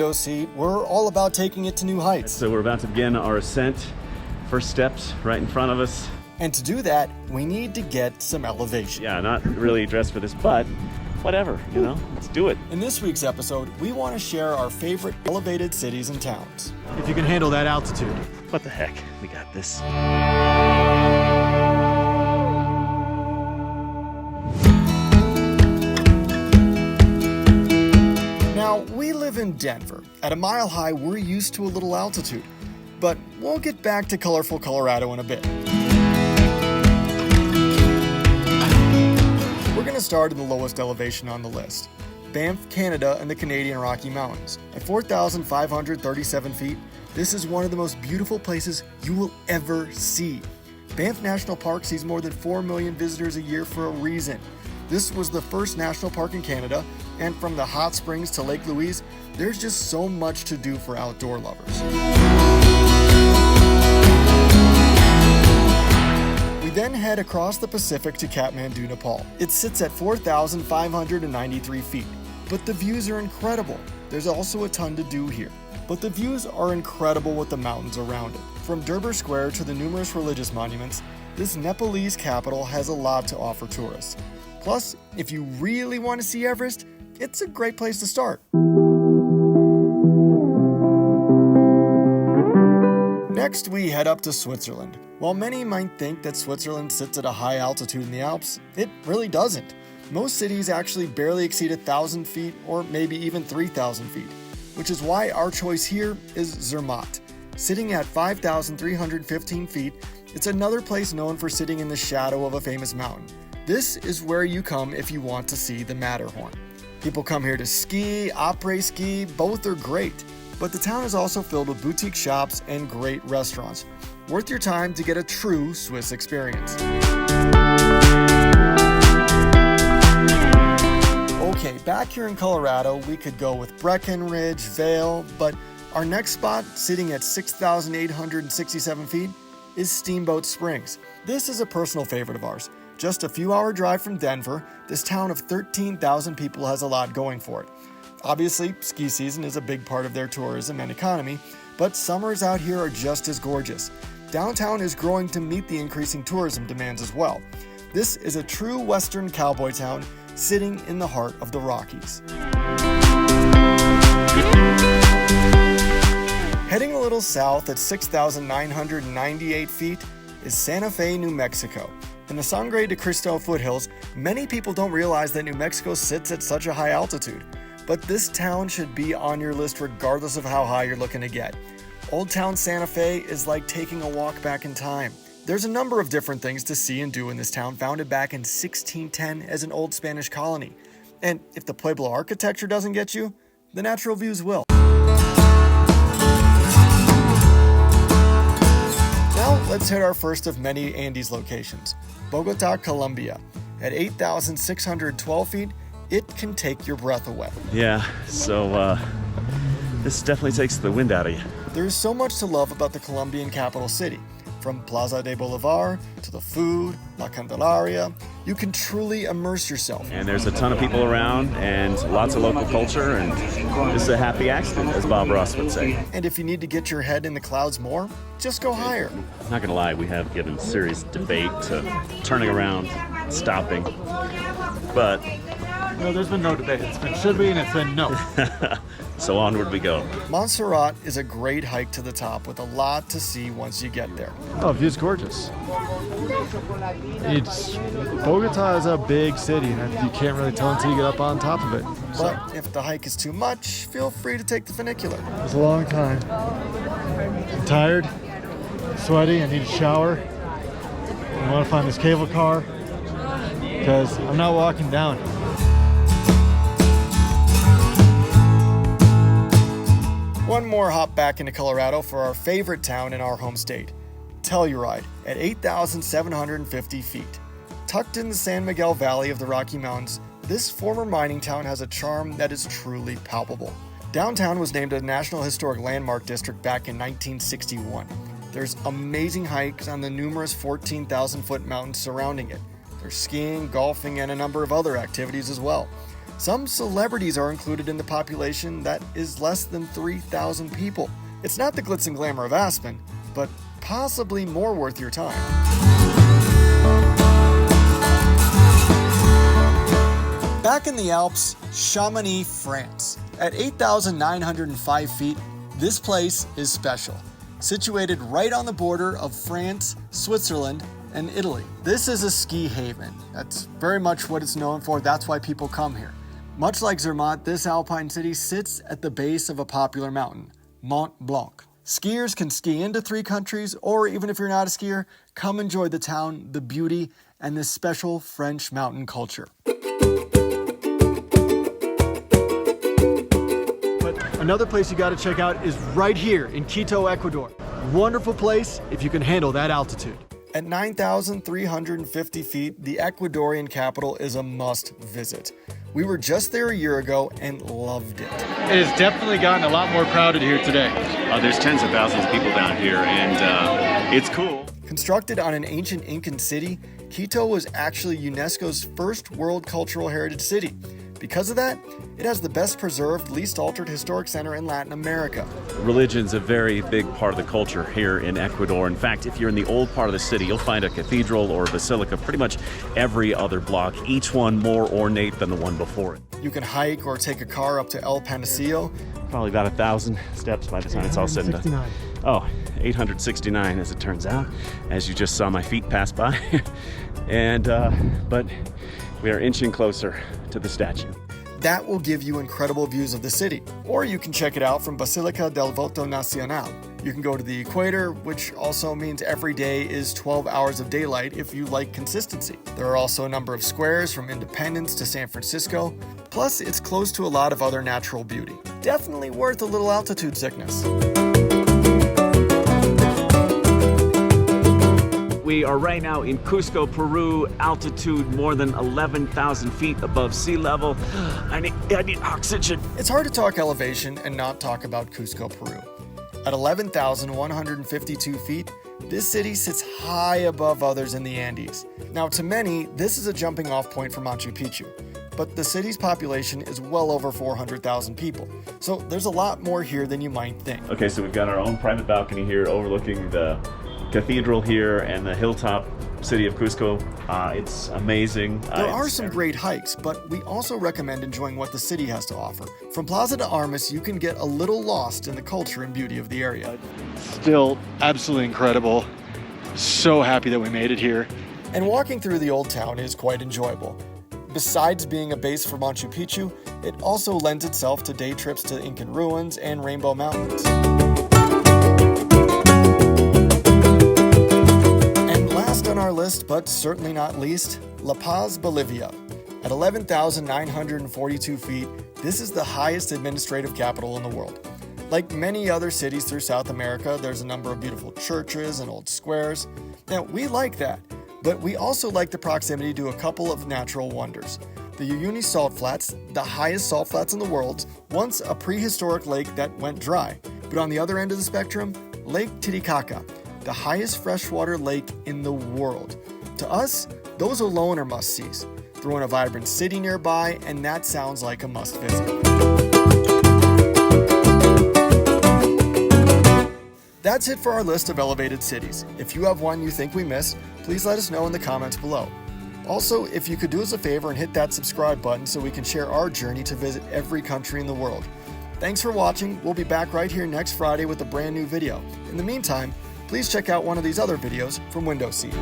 OC, we're all about taking it to new heights. So we're about to begin our ascent. First steps right in front of us. And to do that, we need to get some elevation. Yeah, not really dressed for this, but whatever, you know, let's do it. In this week's episode, we want to share our favorite elevated cities and towns. If you can handle that altitude. What the heck, we got this. Now, we live in Denver. At a mile high, we're used to a little altitude. But we'll get back to colorful Colorado in a bit. We're going to start in the lowest elevation on the list. Banff, Canada and the Canadian Rocky Mountains. At 4,537 feet, this is one of the most beautiful places you will ever see. Banff National Park sees more than 4 million visitors a year for a reason. This was the first national park in Canada, and from the hot springs to Lake Louise, there's just so much to do for outdoor lovers. We then head across the Pacific to Kathmandu, Nepal. It sits at 4,593 feet, but the views are incredible. There's also a ton to do here. But the views are incredible with the mountains around it. From Durbar Square to the numerous religious monuments, this Nepalese capital has a lot to offer tourists. Plus, if you really want to see Everest, it's a great place to start. Next, we head up to Switzerland. While many might think that Switzerland sits at a high altitude in the Alps, it really doesn't. Most cities actually barely exceed 1,000 feet or maybe even 3,000 feet, which is why our choice here is Zermatt. Sitting at 5,315 feet, it's another place known for sitting in the shadow of a famous mountain. This is where you come if you want to see the Matterhorn. People come here to ski, après-ski, both are great. But the town is also filled with boutique shops and great restaurants. Worth your time to get a true Swiss experience. Okay, back here in Colorado, we could go with Breckenridge, Vail, but our next spot, sitting at 6,867 feet, is Steamboat Springs. This is a personal favorite of ours. Just a few hour drive from Denver, this town of 13,000 people has a lot going for it. Obviously, ski season is a big part of their tourism and economy, but summers out here are just as gorgeous. Downtown is growing to meet the increasing tourism demands as well. This is a true Western cowboy town sitting in the heart of the Rockies. Heading a little south at 6,998 feet is Santa Fe, New Mexico. In the Sangre de Cristo foothills, many people don't realize that New Mexico sits at such a high altitude. But this town should be on your list regardless of how high you're looking to get. Old Town Santa Fe is like taking a walk back in time. There's a number of different things to see and do in this town, founded back in 1610 as an old Spanish colony. And if the Pueblo architecture doesn't get you, the natural views will. Now let's hit our first of many Andes locations, Bogota, Colombia. At 8,612 feet, it can take your breath away. Yeah, so this definitely takes the wind out of you. There's so much to love about the Colombian capital city. From Plaza de Bolivar to the food, La Candelaria, you can truly immerse yourself. And there's a ton of people around and lots of local culture, and this is a happy accident, as Bob Ross would say. And if you need to get your head in the clouds more, just go higher. Not gonna lie, we have given serious debate to turning around, stopping, but No, there's been no debate. It's been should be and it's been no. so onward we go. Montserrat is a great hike to the top with a lot to see once you get there. Oh, view's gorgeous. Bogota is a big city, and you can't really tell until you get up on top of it. But if the hike is too much, feel free to take the funicular. It's a long time. I'm tired, sweaty, I need a shower. I want to find this cable car because I'm not walking down. One more hop back into Colorado for our favorite town in our home state, Telluride, at 8,750 feet. Tucked in the San Miguel Valley of the Rocky Mountains, this former mining town has a charm that is truly palpable. Downtown was named a National Historic Landmark District back in 1961. There's amazing hikes on the numerous 14,000-foot mountains surrounding it. There's skiing, golfing, and a number of other activities as well. Some celebrities are included in the population that is less than 3,000 people. It's not the glitz and glamour of Aspen, but possibly more worth your time. Back in the Alps, Chamonix, France. At 8,905 feet, this place is special. Situated right on the border of France, Switzerland, and Italy. This is a ski haven. That's very much what it's known for. That's why people come here. Much like Zermatt, this alpine city sits at the base of a popular mountain, Mont Blanc. Skiers can ski into 3 countries, or even if you're not a skier, come enjoy the town, the beauty, and this special French mountain culture. Another place you got to check out is right here in Quito, Ecuador. Wonderful place if you can handle that altitude. At 9,350 feet, the Ecuadorian capital is a must visit. We were just there a year ago and loved it. It has definitely gotten a lot more crowded here today. There's tens of thousands of people down here, and it's cool. Constructed on an ancient Incan city, Quito was actually UNESCO's first World Cultural Heritage City. Because of that, it has the best preserved, least altered historic center in Latin America. Religion's a very big part of the culture here in Ecuador. In fact, if you're in the old part of the city, you'll find a cathedral or a basilica pretty much every other block, each one more ornate than the one before it. You can hike or take a car up to El Panecillo. Probably about 1,000 steps by the time it's all said and done. Oh, 869 as it turns out, as you just saw my feet pass by. But we are inching closer to the statue. That will give you incredible views of the city. Or you can check it out from Basilica del Voto Nacional. You can go to the equator, which also means every day is 12 hours of daylight if you like consistency. There are also a number of squares from Independence to San Francisco. Plus, it's close to a lot of other natural beauty. Definitely worth a little altitude sickness. We are right now in Cusco, Peru, altitude more than 11,000 feet above sea level. I need oxygen. It's hard to talk elevation and not talk about Cusco, Peru. At 11,152 feet, this city sits high above others in the Andes. Now, to many, this is a jumping off point for Machu Picchu, but the city's population is well over 400,000 people. So there's a lot more here than you might think. Okay, so we've got our own private balcony here overlooking the cathedral here and the hilltop city of Cusco. It's amazing. There are some great hikes, but we also recommend enjoying what the city has to offer. From Plaza de Armas, you can get a little lost in the culture and beauty of the area. Still absolutely incredible. So happy that we made it here. And walking through the old town is quite enjoyable. Besides being a base for Machu Picchu, it also lends itself to day trips to Incan ruins and Rainbow Mountains. On our list, but certainly not least, La Paz, Bolivia. At 11,942 feet, this is the highest administrative capital in the world. Like many other cities through South America, there's a number of beautiful churches and old squares. Now, we like that, but we also like the proximity to a couple of natural wonders. The Uyuni Salt Flats, the highest salt flats in the world, once a prehistoric lake that went dry. But on the other end of the spectrum, Lake Titicaca, the highest freshwater lake in the world. To us, those alone are must-sees. Throw in a vibrant city nearby, and that sounds like a must-visit. That's it for our list of elevated cities. If you have one you think we missed, please let us know in the comments below. Also, if you could do us a favor and hit that subscribe button so we can share our journey to visit every country in the world. Thanks for watching. We'll be back right here next Friday with a brand new video. In the meantime, please check out one of these other videos from Window Seat.